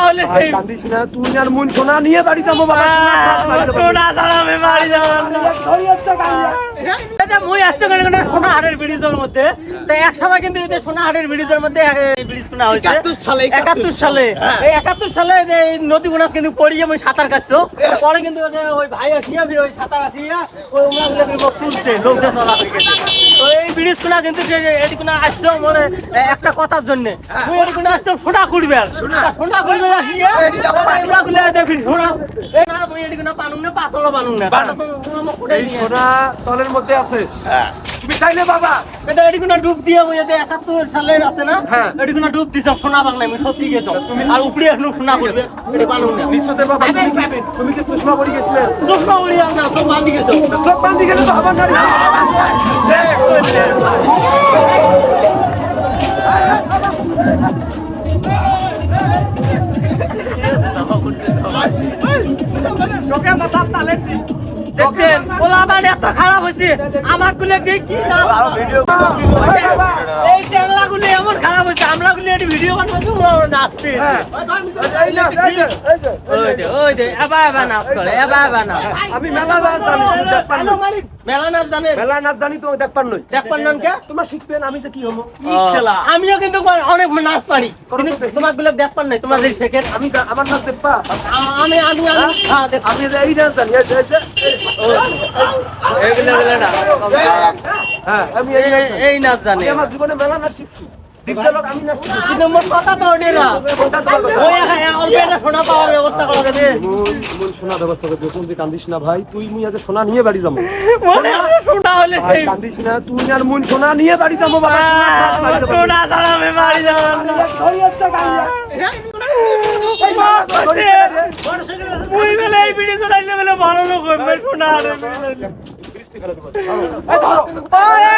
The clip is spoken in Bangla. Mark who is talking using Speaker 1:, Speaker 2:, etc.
Speaker 1: হলে
Speaker 2: ভাই
Speaker 1: সেই
Speaker 2: কান্দিস না, তুই আর মন সোনা নিয়ে বাড়ি যাবো বাবা।
Speaker 1: সোনা ছাড়া আমি বাড়ি যাবো না।
Speaker 2: ধরি আসছে কান্দিয়া।
Speaker 1: এটা মুই আসছে কোন সোনা হাটের ব্রিজের মধ্যে। তো এক সময় কিন্তু এটা সোনা হাটের ব্রিজের মধ্যে এই ব্রিজ কোনা হয়েছে 71 সালে। এই 71 সালে এই নদী গুনা কিন্তু পড়িয়ে আমি সাঁতার কাটছো। পরে কিন্তু ওই ভাই আসিয়া ওই সাঁতার আসিয়া ওই উমরাগুলো কিন্তু তুলছে লোকদের চলা হয়ে গেছে। তো এই ব্রিজ কোনা কিন্তু এটি কোনা আসছো মনে একটা কথার জন্য মুই এটি কোনা আসছো সোনা কুড়বে সোনা কুড়বে আসিয়া উমরাগুলো দেখি সোনা এই না মুই এটি কোনা পানুম না পাতলও পানুম না
Speaker 2: এই সোনা তলের মধ্যে আছে। তুমি চাইলে বাবা
Speaker 1: এটা এটি কোনা ডুব দিয়ে মুই এতে 71 সালের আছে না
Speaker 2: হ্যাঁ।
Speaker 1: এটি কোনা ডুব দিছ সোনা বাংলা আমি সত্যি গেছো তুমি আর উপরে এখনো সোনা করবে এটি পানুম না
Speaker 2: নিশ্চয় বাবা, তুমি কি চশমা পরে গেছিলেন?
Speaker 1: চশমা উড়ি না সব বাঁধি গেছো
Speaker 2: চোখ বান্ধি গেলে তো আমার নারী। চোখে মাথা তালে
Speaker 1: দেখছেন ওলা মানে এত খারাপ হয়েছে আমার গুলো দেখি না এই ট্যাংলা গুলো এমন খারাপ হয়েছে আমরা গুলো এটি ভিডিও বানাচ্ছি নাচতে ওই যে এবার নাচ করে এবার নাচ
Speaker 2: আমি মেলা নাচ জানি, তুমি দেখবার নই।
Speaker 1: মেলা নাচ জানেন
Speaker 2: মেলা নাচ জানি, তুমি দেখবার নই।
Speaker 1: দেখবার নন কে
Speaker 2: তোমার শিখবেন, আমি যে কি হবো?
Speaker 1: আমিও কিন্তু অনেক নাচ পারি কিন্তু তোমার গুলো দেখবার নাই তোমার যে শেখেন
Speaker 2: আমি আমার নাচ দেখবা?
Speaker 1: আমি হ্যাঁ দেখ
Speaker 2: আমি যে এই নাচ জানি,
Speaker 1: এগুলো না
Speaker 2: হ্যাঁ আমি এই নাচ জানি।
Speaker 1: এই নাচ জানে
Speaker 2: আমি আমার জীবনে মেলা নাচ শিখছি। দীক্ষা লোক আমি নাচ শিখছি।
Speaker 1: কিন্তু মোর কথা তো ওঠে না
Speaker 2: কোনটা তোমার কথা?
Speaker 1: ওই অল্প একটা সোনা পাওয়ার ব্যবস্থা করা যাবে
Speaker 2: মন সোনা ব্যবস্থা করে দিয়েছেন, তুই কান্দিস না ভাই, তুই মুই আজ সোনা নিয়ে বাড়ি যাবো।
Speaker 1: মনে হয় সোনা হলে
Speaker 2: ভাই
Speaker 1: সেই
Speaker 2: কান্দিস না, তুই আর মন সোনা নিয়ে বাড়ি যাবো বাবা।
Speaker 1: সোনা ছাড়া আমি বাড়ি যাবো না
Speaker 2: ধরি আসছে কান্দিয়া।
Speaker 1: মুই বেলে এই ভিডিও চালাইলে বেলে ভালো লোক হবে সোনা আরে
Speaker 2: এই ধরো।
Speaker 1: ওরে